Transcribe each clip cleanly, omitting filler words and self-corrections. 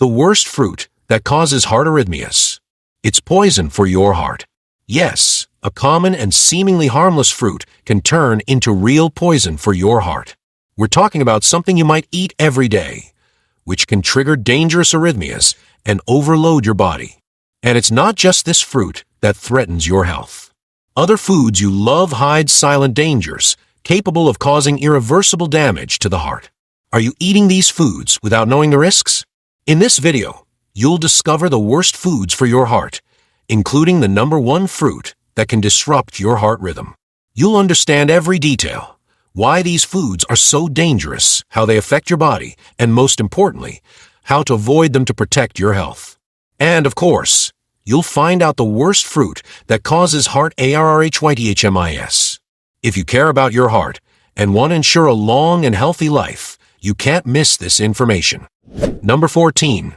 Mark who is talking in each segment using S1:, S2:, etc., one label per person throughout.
S1: The worst fruit that causes heart arrhythmias. It's poison for your heart. Yes, a common and seemingly harmless fruit can turn into real poison for your heart. We're talking about something you might eat every day, which can trigger dangerous arrhythmias and overload your body. And it's not just this fruit that threatens your health. Other foods you love hide silent dangers, capable of causing irreversible damage to the heart. Are you eating these foods without knowing the risks? In this video, you'll discover the worst foods for your heart, including the #1 fruit that can disrupt your heart rhythm. You'll understand every detail, why these foods are so dangerous, how they affect your body, and most importantly, how to avoid them to protect your health. And of course, you'll find out the worst fruit that causes heart ARRHYTHMIS. If you care about your heart and want to ensure a long and healthy life, you can't miss this information. Number 14.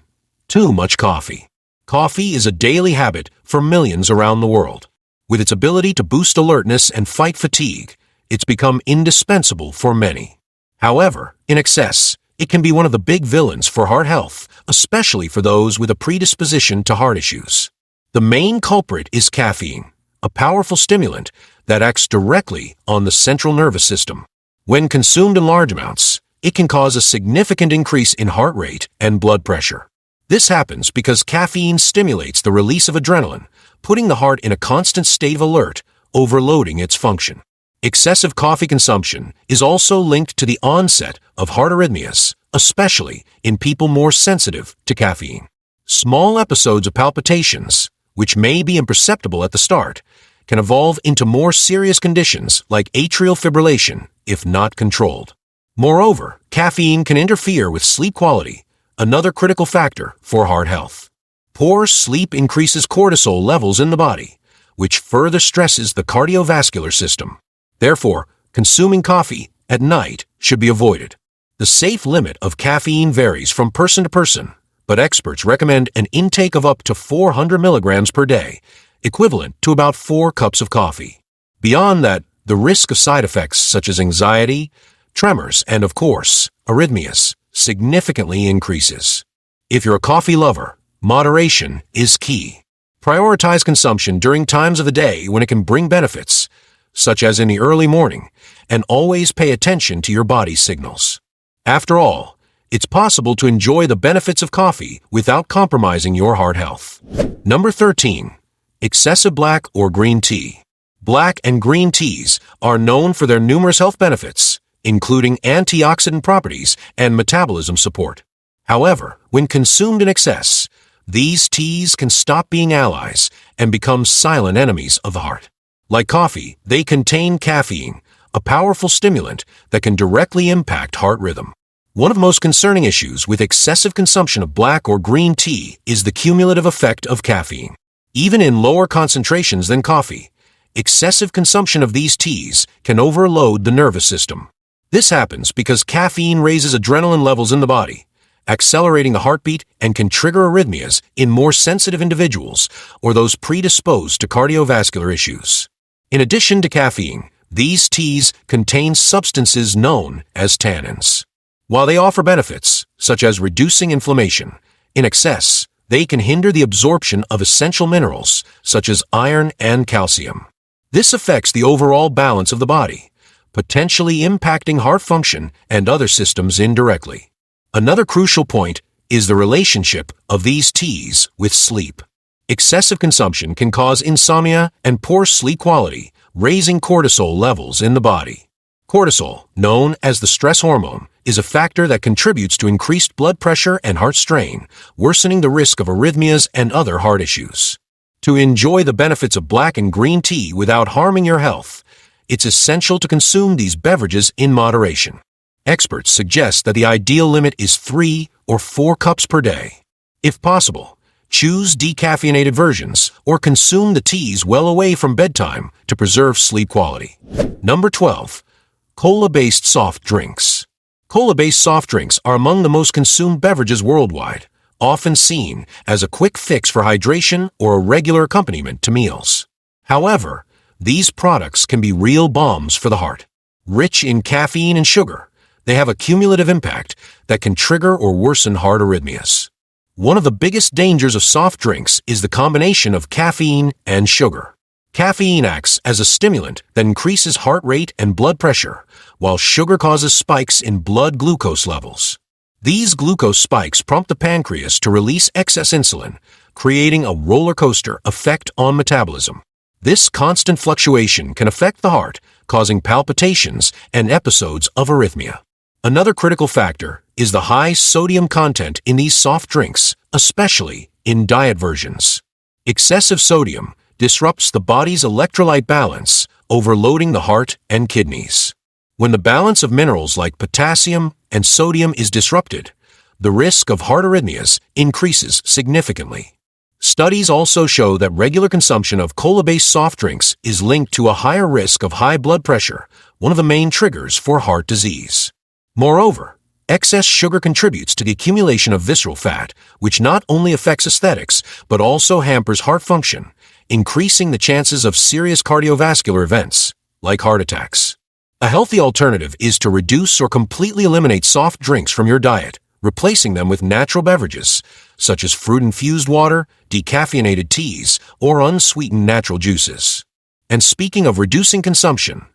S1: Too much coffee. Coffee is a daily habit for millions around the world. With its ability to boost alertness and fight fatigue, it's become indispensable for many. However, in excess, it can be one of the big villains for heart health, especially for those with a predisposition to heart issues. The main culprit is caffeine, a powerful stimulant that acts directly on the central nervous system. When consumed in large amounts, it can cause a significant increase in heart rate and blood pressure. This happens because caffeine stimulates the release of adrenaline, putting the heart in a constant state of alert, overloading its function. Excessive coffee consumption is also linked to the onset of heart arrhythmias, especially in people more sensitive to caffeine. Small episodes of palpitations, which may be imperceptible at the start, can evolve into more serious conditions like atrial fibrillation if not controlled. Moreover, caffeine can interfere with sleep quality, another critical factor for heart health. Poor sleep increases cortisol levels in the body, which further stresses the cardiovascular system. Therefore, consuming coffee at night should be avoided. The safe limit of caffeine varies from person to person, but experts recommend an intake of up to 400 milligrams per day, equivalent to about 4 cups of coffee. Beyond that, the risk of side effects such as anxiety, tremors, and of course, arrhythmias significantly increases. If you're a coffee lover, moderation is key. Prioritize consumption during times of the day when it can bring benefits, such as in the early morning, and always pay attention to your body's signals. After all, it's possible to enjoy the benefits of coffee without compromising your heart health. Number 13. Excessive black or green tea. Black and green teas are known for their numerous health benefits, including antioxidant properties and metabolism support. However, when consumed in excess, these teas can stop being allies and become silent enemies of the heart. Like coffee, they contain caffeine, a powerful stimulant that can directly impact heart rhythm. One of the most concerning issues with excessive consumption of black or green tea is the cumulative effect of caffeine. Even in lower concentrations than coffee, excessive consumption of these teas can overload the nervous system. This happens because caffeine raises adrenaline levels in the body, accelerating the heartbeat, and can trigger arrhythmias in more sensitive individuals or those predisposed to cardiovascular issues. In addition to caffeine, these teas contain substances known as tannins. While they offer benefits, such as reducing inflammation, in excess, they can hinder the absorption of essential minerals, such as iron and calcium. This affects the overall balance of the body, potentially impacting heart function and other systems indirectly. Another crucial point is the relationship of these teas with sleep. Excessive consumption can cause insomnia and poor sleep quality, raising cortisol levels in the body. Cortisol, known as the stress hormone, is a factor that contributes to increased blood pressure and heart strain, worsening the risk of arrhythmias and other heart issues. To enjoy the benefits of black and green tea without harming your health, it's essential to consume these beverages in moderation. Experts suggest that the ideal limit is 3 or 4 cups per day. If possible, choose decaffeinated versions or consume the teas well away from bedtime to preserve sleep quality. Number 12. Cola-based soft drinks. Cola-based soft drinks are among the most consumed beverages worldwide, often seen as a quick fix for hydration or a regular accompaniment to meals. However, these products can be real bombs for the heart. Rich in caffeine and sugar, they have a cumulative impact that can trigger or worsen heart arrhythmias. One of the biggest dangers of soft drinks is the combination of caffeine and sugar. Caffeine acts as a stimulant that increases heart rate and blood pressure, while sugar causes spikes in blood glucose levels. These glucose spikes prompt the pancreas to release excess insulin, creating a roller coaster effect on metabolism. This constant fluctuation can affect the heart, causing palpitations and episodes of arrhythmia. Another critical factor is the high sodium content in these soft drinks, especially in diet versions. Excessive sodium disrupts the body's electrolyte balance, overloading the heart and kidneys. When the balance of minerals like potassium and sodium is disrupted, the risk of heart arrhythmias increases significantly. Studies also show that regular consumption of cola-based soft drinks is linked to a higher risk of high blood pressure, one of the main triggers for heart disease. Moreover, excess sugar contributes to the accumulation of visceral fat, which not only affects aesthetics but also hampers heart function, increasing the chances of serious cardiovascular events, like heart attacks. A healthy alternative is to reduce or completely eliminate soft drinks from your diet, replacing them with natural beverages, such as fruit-infused water, decaffeinated teas, or unsweetened natural juices. And speaking of reducing consumption,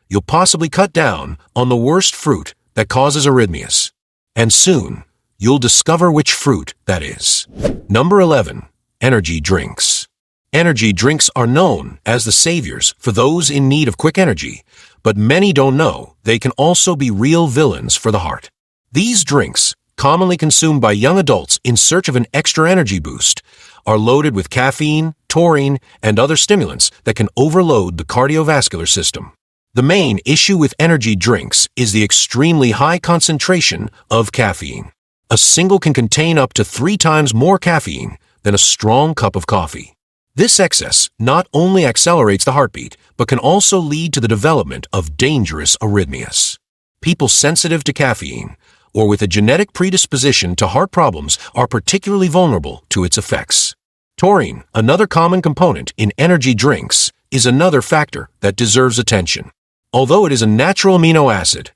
S1: you'll possibly cut down on the worst fruit that causes arrhythmias. And soon, you'll discover which fruit that is. Number 11. Energy drinks. Energy drinks are known as the saviors for those in need of quick energy, but many don't know they can also be real villains for the heart. These drinks, commonly consumed by young adults in search of an extra energy boost, are loaded with caffeine, taurine, and other stimulants that can overload the cardiovascular system. The main issue with energy drinks is the extremely high concentration of caffeine. A single can contain up to 3 times more caffeine than a strong cup of coffee. This excess not only accelerates the heartbeat, but can also lead to the development of dangerous arrhythmias. People sensitive to caffeine, or with a genetic predisposition to heart problems, are particularly vulnerable to its effects. Taurine, another common component in energy drinks, is another factor that deserves attention. Although it is a natural amino acid,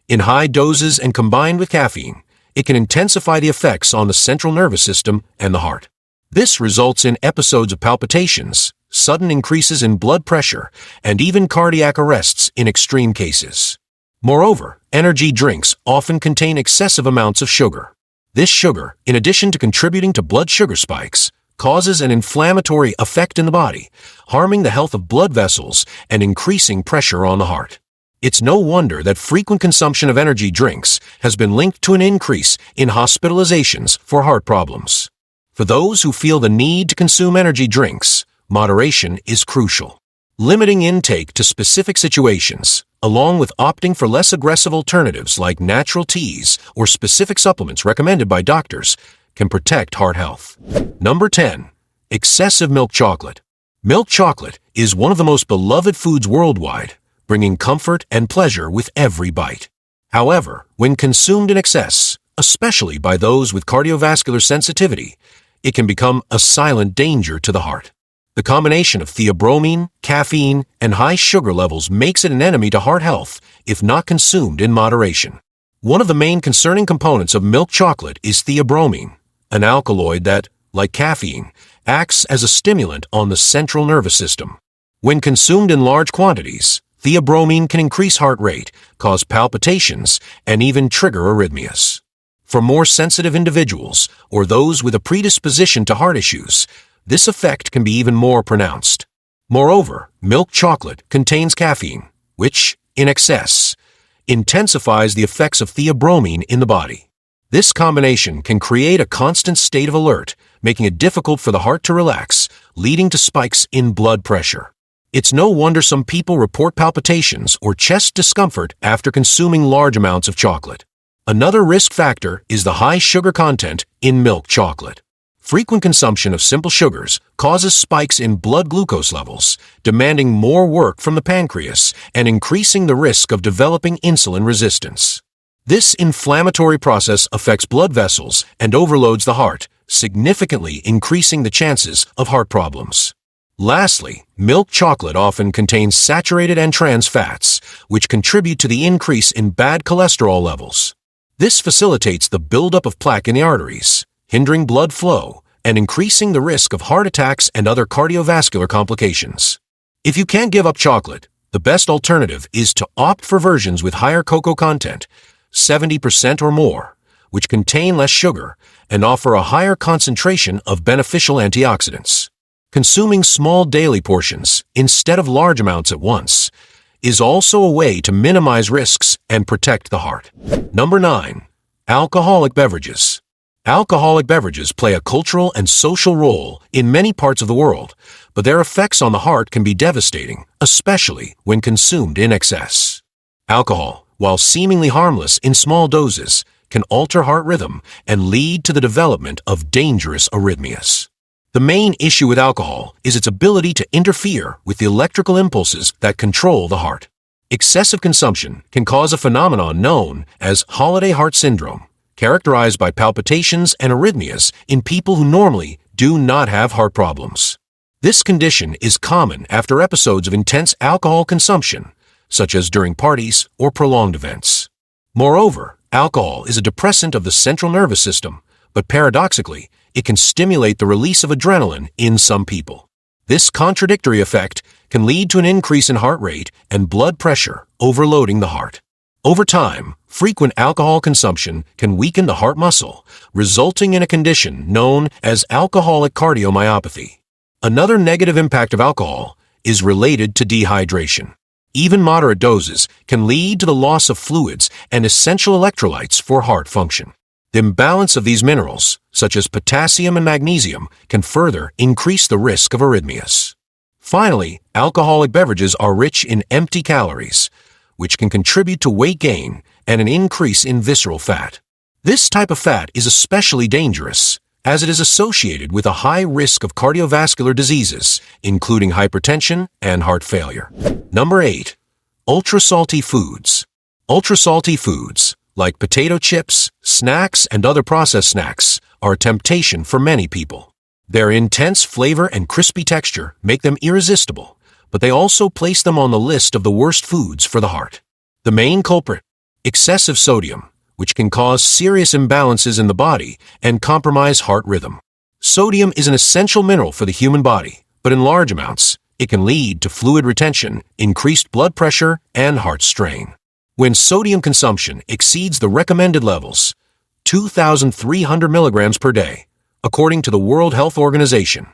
S1: in high doses and combined with caffeine, it can intensify the effects on the central nervous system and the heart. This results in episodes of palpitations, sudden increases in blood pressure, and even cardiac arrests in extreme cases. Moreover, energy drinks often contain excessive amounts of sugar. This sugar, in addition to contributing to blood sugar spikes, causes an inflammatory effect in the body, harming the health of blood vessels and increasing pressure on the heart. It's no wonder that frequent consumption of energy drinks has been linked to an increase in hospitalizations for heart problems. For those who feel the need to consume energy drinks, moderation is crucial. Limiting intake to specific situations, along with opting for less aggressive alternatives like natural teas or specific supplements recommended by doctors, can protect heart health. Number 10. Excessive milk chocolate. Milk chocolate is one of the most beloved foods worldwide, bringing comfort and pleasure with every bite. However, when consumed in excess, especially by those with cardiovascular sensitivity, it can become a silent danger to the heart. The combination of theobromine, caffeine, and high sugar levels makes it an enemy to heart health if not consumed in moderation. One of the main concerning components of milk chocolate is theobromine, an alkaloid that, like caffeine, acts as a stimulant on the central nervous system. When consumed in large quantities, theobromine can increase heart rate, cause palpitations, and even trigger arrhythmias. For more sensitive individuals or those with a predisposition to heart issues, this effect can be even more pronounced. Moreover, milk chocolate contains caffeine, which, in excess, intensifies the effects of theobromine in the body. This combination can create a constant state of alert, making it difficult for the heart to relax, leading to spikes in blood pressure. It's no wonder some people report palpitations or chest discomfort after consuming large amounts of chocolate. Another risk factor is the high sugar content in milk chocolate. Frequent consumption of simple sugars causes spikes in blood glucose levels, demanding more work from the pancreas and increasing the risk of developing insulin resistance. This inflammatory process affects blood vessels and overloads the heart, significantly increasing the chances of heart problems. Lastly, milk chocolate often contains saturated and trans fats, which contribute to the increase in bad cholesterol levels. This facilitates the buildup of plaque in the arteries, hindering blood flow, and increasing the risk of heart attacks and other cardiovascular complications. If you can't give up chocolate, the best alternative is to opt for versions with higher cocoa content, 70% or more, which contain less sugar and offer a higher concentration of beneficial antioxidants. Consuming small daily portions, instead of large amounts at once, is also a way to minimize risks and protect the heart. Number 9. Alcoholic beverages. Alcoholic beverages play a cultural and social role in many parts of the world, but their effects on the heart can be devastating, especially when consumed in excess. Alcohol, while seemingly harmless in small doses, can alter heart rhythm and lead to the development of dangerous arrhythmias. The main issue with alcohol is its ability to interfere with the electrical impulses that control the heart. Excessive consumption can cause a phenomenon known as holiday heart syndrome, characterized by palpitations and arrhythmias in people who normally do not have heart problems. This condition is common after episodes of intense alcohol consumption, such as during parties or prolonged events. Moreover, alcohol is a depressant of the central nervous system, but paradoxically, it can stimulate the release of adrenaline in some people. This contradictory effect can lead to an increase in heart rate and blood pressure, overloading the heart. Over time, frequent alcohol consumption can weaken the heart muscle, resulting in a condition known as alcoholic cardiomyopathy. Another negative impact of alcohol is related to dehydration. Even moderate doses can lead to the loss of fluids and essential electrolytes for heart function. The imbalance of these minerals, such as potassium and magnesium, can further increase the risk of arrhythmias. Finally, alcoholic beverages are rich in empty calories, which can contribute to weight gain and an increase in visceral fat. This type of fat is especially dangerous, as it is associated with a high risk of cardiovascular diseases, including hypertension and heart failure. Number 8. Ultra-salty foods. Ultra-salty foods, like potato chips, snacks, and other processed snacks, are a temptation for many people. Their intense flavor and crispy texture make them irresistible, but they also place them on the list of the worst foods for the heart. The main culprit: excessive sodium, which can cause serious imbalances in the body and compromise heart rhythm. Sodium is an essential mineral for the human body, but in large amounts, it can lead to fluid retention, increased blood pressure, and heart strain. When sodium consumption exceeds the recommended levels, 2,300 milligrams per day, according to the World Health Organization,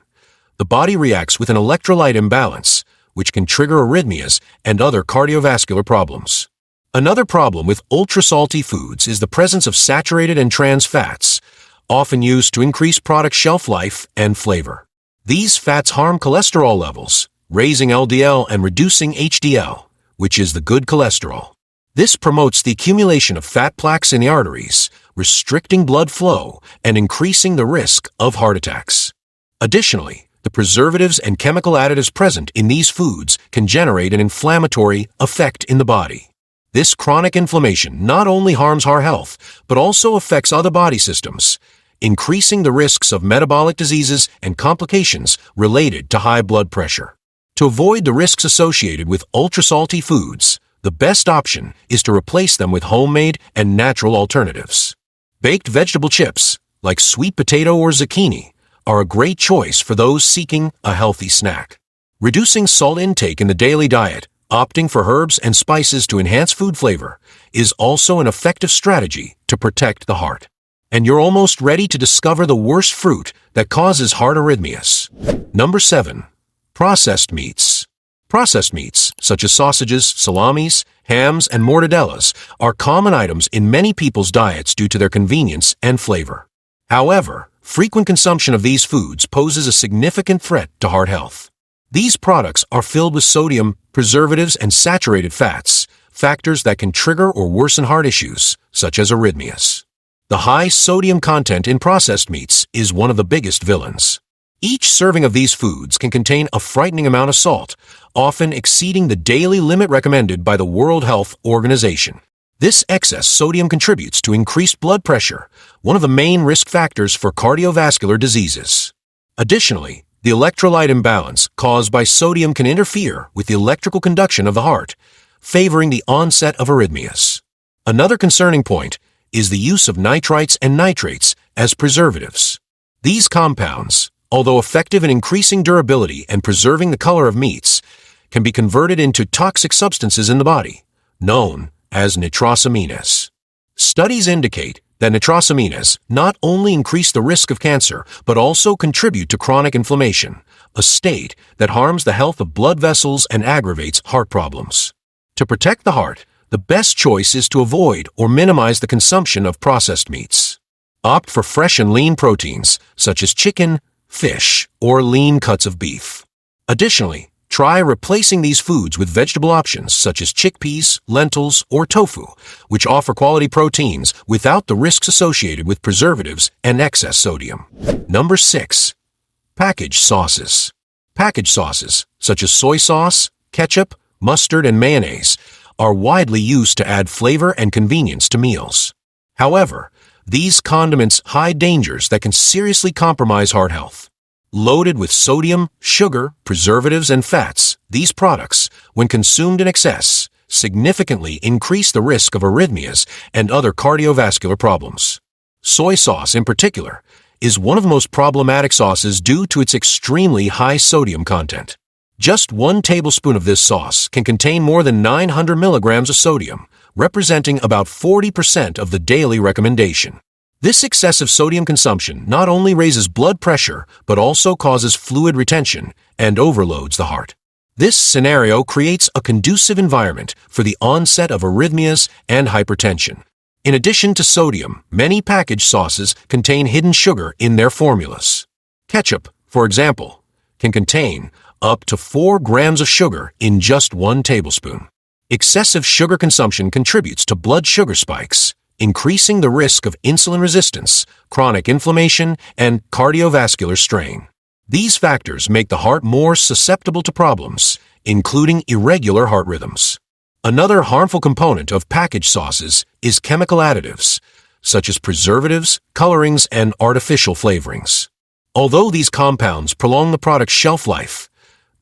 S1: the body reacts with an electrolyte imbalance, which can trigger arrhythmias and other cardiovascular problems. Another problem with ultra-salty foods is the presence of saturated and trans fats, often used to increase product shelf life and flavor. These fats harm cholesterol levels, raising LDL and reducing HDL, which is the good cholesterol. This promotes the accumulation of fat plaques in the arteries, restricting blood flow and increasing the risk of heart attacks. Additionally, the preservatives and chemical additives present in these foods can generate an inflammatory effect in the body. This chronic inflammation not only harms heart health, but also affects other body systems, increasing the risks of metabolic diseases and complications related to high blood pressure. To avoid the risks associated with ultra-salty foods, the best option is to replace them with homemade and natural alternatives. Baked vegetable chips, like sweet potato or zucchini, are a great choice for those seeking a healthy snack. Reducing salt intake in the daily diet, opting for herbs and spices to enhance food flavor, is also an effective strategy to protect the heart. And you're almost ready to discover the worst fruit that causes heart arrhythmias. Number 7. Processed meats. Processed meats, such as sausages, salamis, hams, and mortadellas, are common items in many people's diets due to their convenience and flavor. However, frequent consumption of these foods poses a significant threat to heart health. These products are filled with sodium, preservatives, and saturated fats, factors that can trigger or worsen heart issues, such as arrhythmias. The high sodium content in processed meats is one of the biggest villains. Each serving of these foods can contain a frightening amount of salt, often exceeding the daily limit recommended by the World Health Organization. This excess sodium contributes to increased blood pressure, one of the main risk factors for cardiovascular diseases. Additionally, the electrolyte imbalance caused by sodium can interfere with the electrical conduction of the heart, favoring the onset of arrhythmias. Another concerning point is the use of nitrites and nitrates as preservatives. These compounds, although effective in increasing durability and preserving the color of meats, can be converted into toxic substances in the body, known as nitrosamines. Studies indicate that nitrosamines not only increase the risk of cancer, but also contribute to chronic inflammation, a state that harms the health of blood vessels and aggravates heart problems. To protect the heart, the best choice is to avoid or minimize the consumption of processed meats. Opt for fresh and lean proteins, such as chicken, fish, or lean cuts of beef. Additionally, try replacing these foods with vegetable options such as chickpeas, lentils, or tofu, which offer quality proteins without the risks associated with preservatives and excess sodium. Number 6. Packaged sauces. Packaged sauces, such as soy sauce, ketchup, mustard, and mayonnaise, are widely used to add flavor and convenience to meals. However, these condiments hide dangers that can seriously compromise heart health. Loaded with sodium, sugar, preservatives, and fats, these products, when consumed in excess, significantly increase the risk of arrhythmias and other cardiovascular problems. Soy sauce, in particular, is one of the most problematic sauces due to its extremely high sodium content. Just 1 tablespoon of this sauce can contain more than 900 milligrams of sodium, representing about 40% of the daily recommendation. This excessive sodium consumption not only raises blood pressure, but also causes fluid retention and overloads the heart. This scenario creates a conducive environment for the onset of arrhythmias and hypertension. In addition to sodium, many packaged sauces contain hidden sugar in their formulas. Ketchup, for example, can contain up to 4 grams of sugar in just 1 tablespoon. Excessive sugar consumption contributes to blood sugar spikes, increasing the risk of insulin resistance, chronic inflammation, and cardiovascular strain. These factors make the heart more susceptible to problems, including irregular heart rhythms. Another harmful component of packaged sauces is chemical additives, such as preservatives, colorings, and artificial flavorings. Although these compounds prolong the product's shelf life,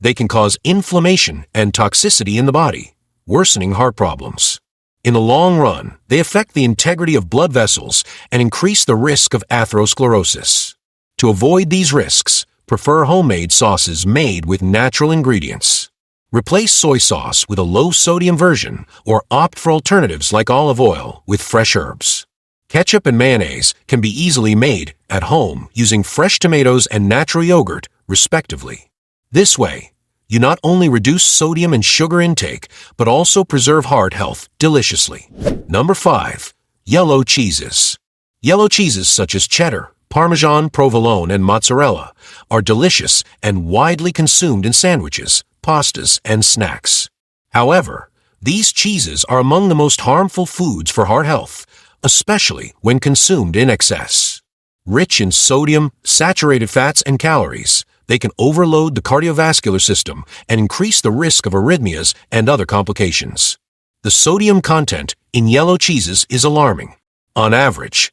S1: they can cause inflammation and toxicity in the body, worsening heart problems. In the long run, they affect the integrity of blood vessels and increase the risk of atherosclerosis. To avoid these risks, prefer homemade sauces made with natural ingredients. Replace soy sauce with a low-sodium version or opt for alternatives like olive oil with fresh herbs. Ketchup and mayonnaise can be easily made at home using fresh tomatoes and natural yogurt, respectively. This way, you not only reduce sodium and sugar intake, but also preserve heart health deliciously. Number 5. Yellow cheeses. Yellow cheeses such as cheddar, Parmesan, provolone, and mozzarella are delicious and widely consumed in sandwiches, pastas, and snacks. However, these cheeses are among the most harmful foods for heart health, especially when consumed in excess. Rich in sodium, saturated fats, and calories, they can overload the cardiovascular system and increase the risk of arrhythmias and other complications. The sodium content in yellow cheeses is alarming. On average,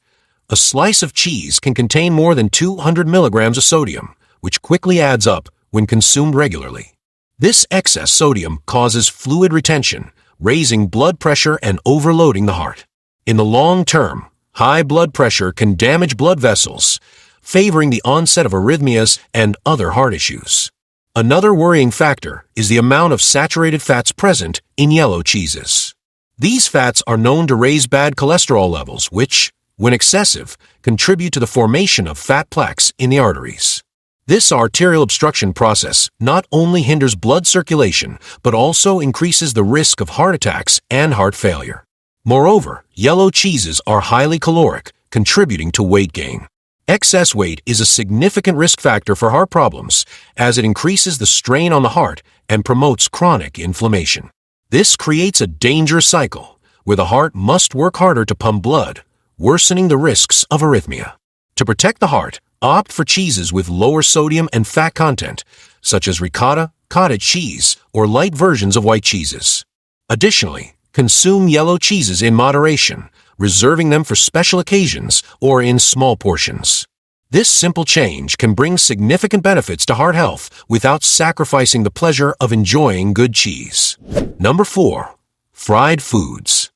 S1: a slice of cheese can contain more than 200 milligrams of sodium, which quickly adds up when consumed regularly. This excess sodium causes fluid retention, raising blood pressure and overloading the heart. In the long term, high blood pressure can damage blood vessels, favoring the onset of arrhythmias and other heart issues. Another worrying factor is the amount of saturated fats present in yellow cheeses. These fats are known to raise bad cholesterol levels, which, when excessive, contribute to the formation of fat plaques in the arteries. This arterial obstruction process not only hinders blood circulation, but also increases the risk of heart attacks and heart failure. Moreover, yellow cheeses are highly caloric, contributing to weight gain. Excess weight is a significant risk factor for heart problems, as it increases the strain on the heart and promotes chronic inflammation. This creates a dangerous cycle, where the heart must work harder to pump blood, worsening the risks of arrhythmia. To protect the heart, opt for cheeses with lower sodium and fat content, such as ricotta, cottage cheese, or light versions of white cheeses. Additionally, consume yellow cheeses in moderation, reserving them for special occasions or in small portions. This simple change can bring significant benefits to heart health without sacrificing the pleasure of enjoying good cheese. Number 4. Fried foods.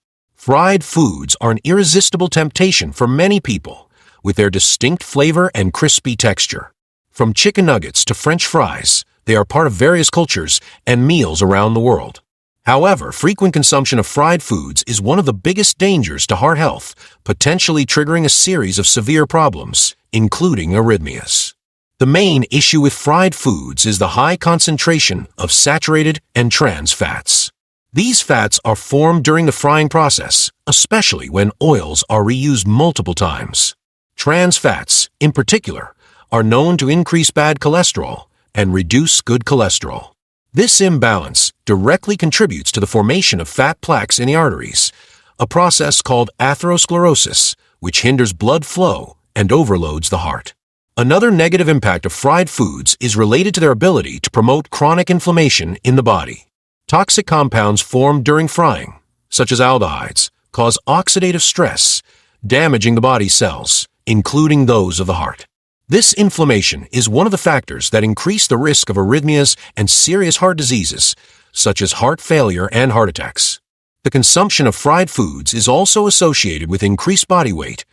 S1: Fried foods are an irresistible temptation for many people, with their distinct flavor and crispy texture. From chicken nuggets to French fries, they are part of various cultures and meals around the world. However, frequent consumption of fried foods is one of the biggest dangers to heart health, potentially triggering a series of severe problems, including arrhythmias. The main issue with fried foods is the high concentration of saturated and trans fats. These fats are formed during the frying process, especially when oils are reused multiple times. Trans fats, in particular, are known to increase bad cholesterol and reduce good cholesterol. This imbalance directly contributes to the formation of fat plaques in the arteries, a process called atherosclerosis, which hinders blood flow and overloads the heart. Another negative impact of fried foods is related to their ability to promote chronic inflammation in the body. Toxic compounds formed during frying, such as aldehydes, cause oxidative stress, damaging the body's cells, including those of the heart. This inflammation is one of the factors that increase the risk of arrhythmias and serious heart diseases, such as heart failure and heart attacks. The consumption of fried foods is also associated with increased body weight,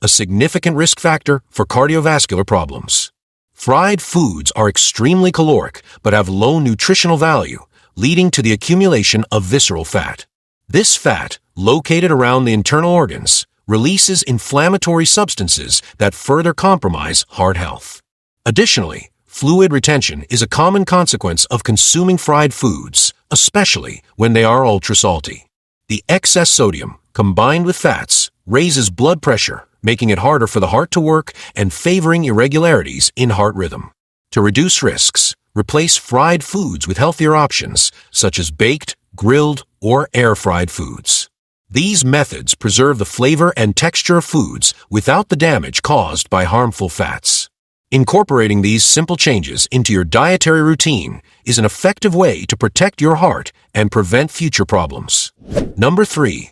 S1: a significant risk factor for cardiovascular problems. Fried foods are extremely caloric but have low nutritional value, leading to the accumulation of visceral fat. This fat, located around the internal organs, releases inflammatory substances that further compromise heart health. Additionally, fluid retention is a common consequence of consuming fried foods, especially when they are ultra-salty. The excess sodium, combined with fats, raises blood pressure, making it harder for the heart to work and favoring irregularities in heart rhythm. To reduce risks, replace fried foods with healthier options, such as baked, grilled, or air-fried foods. These methods preserve the flavor and texture of foods without the damage caused by harmful fats. Incorporating these simple changes into your dietary routine is an effective way to protect your heart and prevent future problems. Number 3.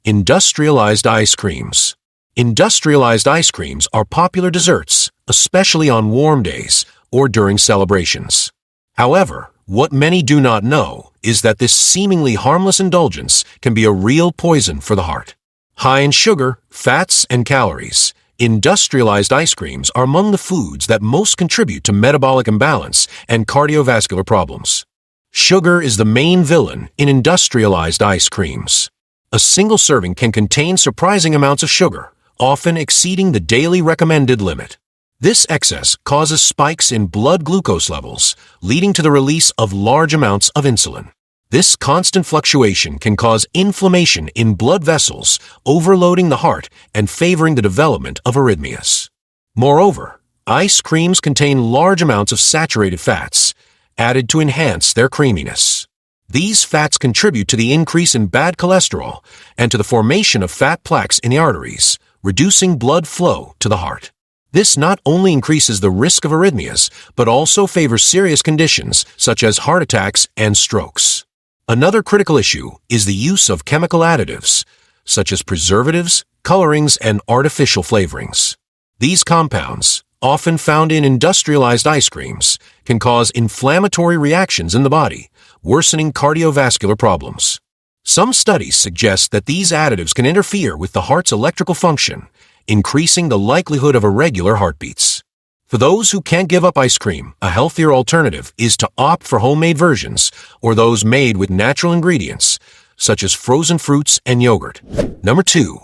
S1: Industrialized ice creams. Industrialized ice creams are popular desserts, especially on warm days or during celebrations. However, what many do not know is that this seemingly harmless indulgence can be a real poison for the heart. High in sugar, fats, and calories, industrialized ice creams are among the foods that most contribute to metabolic imbalance and cardiovascular problems. Sugar is the main villain in industrialized ice creams. A single serving can contain surprising amounts of sugar, often exceeding the daily recommended limit. This excess causes spikes in blood glucose levels, leading to the release of large amounts of insulin. This constant fluctuation can cause inflammation in blood vessels, overloading the heart and favoring the development of arrhythmias. Moreover, ice creams contain large amounts of saturated fats, added to enhance their creaminess. These fats contribute to the increase in bad cholesterol and to the formation of fat plaques in the arteries, reducing blood flow to the heart. This not only increases the risk of arrhythmias, but also favors serious conditions such as heart attacks and strokes. Another critical issue is the use of chemical additives, such as preservatives, colorings, and artificial flavorings. These compounds, often found in industrialized ice creams, can cause inflammatory reactions in the body, worsening cardiovascular problems. Some studies suggest that these additives can interfere with the heart's electrical function, increasing the likelihood of irregular heartbeats. For those who can't give up ice cream, a healthier alternative is to opt for homemade versions or those made with natural ingredients, such as frozen fruits and yogurt. Number 2.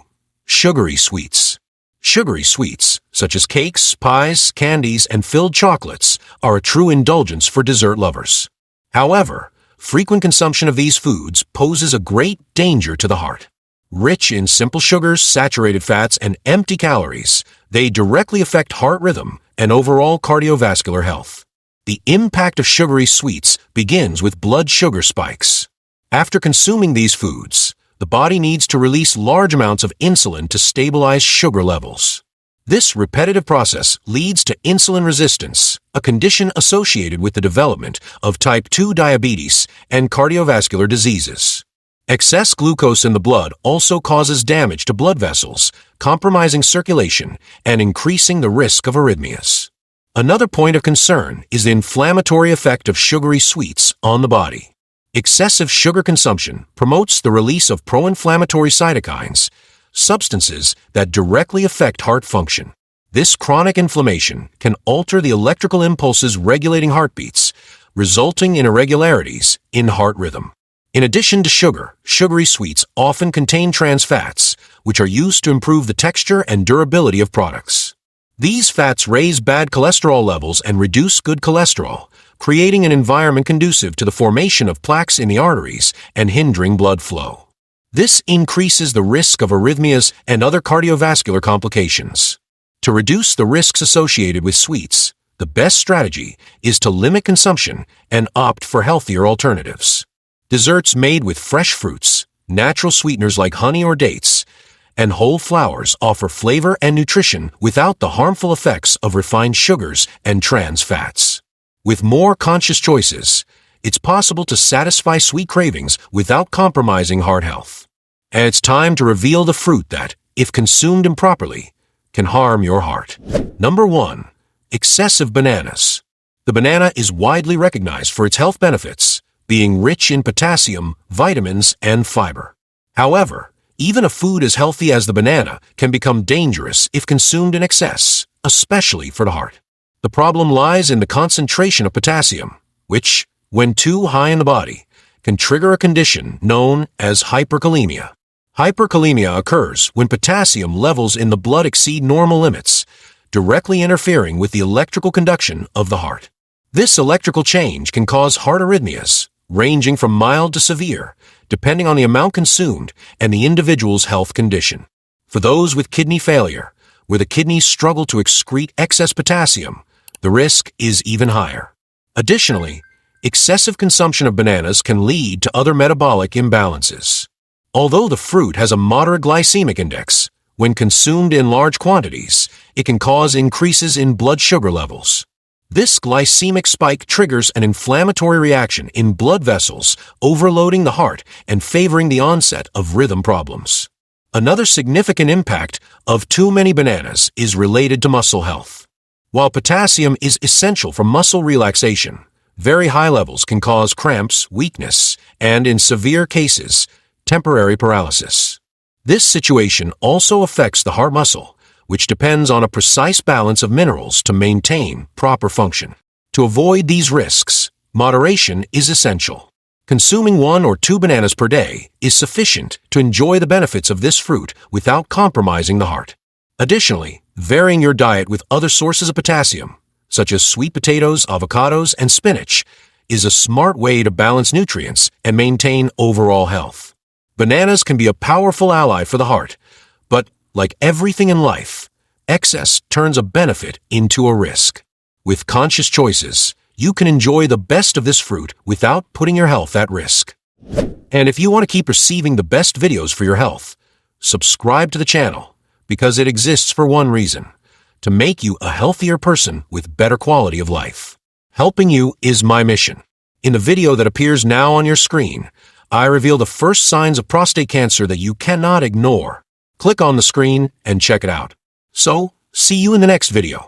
S1: Sugary sweets. Sugary sweets, such as cakes, pies, candies, and filled chocolates, are a true indulgence for dessert lovers. However, frequent consumption of these foods poses a great danger to the heart. Rich in simple sugars, saturated fats, and empty calories, they directly affect heart rhythm and overall cardiovascular health. The impact of sugary sweets begins with blood sugar spikes. After consuming these foods, the body needs to release large amounts of insulin to stabilize sugar levels. This repetitive process leads to insulin resistance, a condition associated with the development of type 2 diabetes and cardiovascular diseases. Excess glucose in the blood also causes damage to blood vessels, compromising circulation and increasing the risk of arrhythmias. Another point of concern is the inflammatory effect of sugary sweets on the body. Excessive sugar consumption promotes the release of pro-inflammatory cytokines, substances that directly affect heart function. This chronic inflammation can alter the electrical impulses regulating heartbeats, resulting in irregularities in heart rhythm. In addition to sugar, sugary sweets often contain trans fats, which are used to improve the texture and durability of products. These fats raise bad cholesterol levels and reduce good cholesterol, creating an environment conducive to the formation of plaques in the arteries and hindering blood flow. This increases the risk of arrhythmias and other cardiovascular complications. To reduce the risks associated with sweets, the best strategy is to limit consumption and opt for healthier alternatives. Desserts made with fresh fruits, natural sweeteners like honey or dates, and whole flours offer flavor and nutrition without the harmful effects of refined sugars and trans fats. With more conscious choices, it's possible to satisfy sweet cravings without compromising heart health. And it's time to reveal the fruit that, if consumed improperly, can harm your heart. Number 1. Excessive bananas. The banana is widely recognized for its health benefits, being rich in potassium, vitamins, and fiber. However, even a food as healthy as the banana can become dangerous if consumed in excess, especially for the heart. The problem lies in the concentration of potassium, which, when too high in the body, can trigger a condition known as hyperkalemia. Hyperkalemia occurs when potassium levels in the blood exceed normal limits, directly interfering with the electrical conduction of the heart. This electrical change can cause heart arrhythmias, ranging from mild to severe, depending on the amount consumed and the individual's health condition. For those with kidney failure, where the kidneys struggle to excrete excess potassium, the risk is even higher. Additionally, excessive consumption of bananas can lead to other metabolic imbalances. Although the fruit has a moderate glycemic index, when consumed in large quantities, it can cause increases in blood sugar levels. This glycemic spike triggers an inflammatory reaction in blood vessels, overloading the heart and favoring the onset of rhythm problems. Another significant impact of too many bananas is related to muscle health. While potassium is essential for muscle relaxation, very high levels can cause cramps, weakness, and in severe cases, temporary paralysis. This situation also affects the heart muscle, which depends on a precise balance of minerals to maintain proper function. To avoid these risks, moderation is essential. Consuming 1 or 2 bananas per day is sufficient to enjoy the benefits of this fruit without compromising the heart. Additionally, varying your diet with other sources of potassium, such as sweet potatoes, avocados, and spinach, is a smart way to balance nutrients and maintain overall health. Bananas can be a powerful ally for the heart, but like everything in life, excess turns a benefit into a risk. With conscious choices, you can enjoy the best of this fruit without putting your health at risk. And if you want to keep receiving the best videos for your health, subscribe to the channel, because it exists for one reason: to make you a healthier person with better quality of life. Helping you is my mission. In the video that appears now on your screen, I reveal the first signs of prostate cancer that you cannot ignore. Click on the screen and check it out. So, see you in the next video.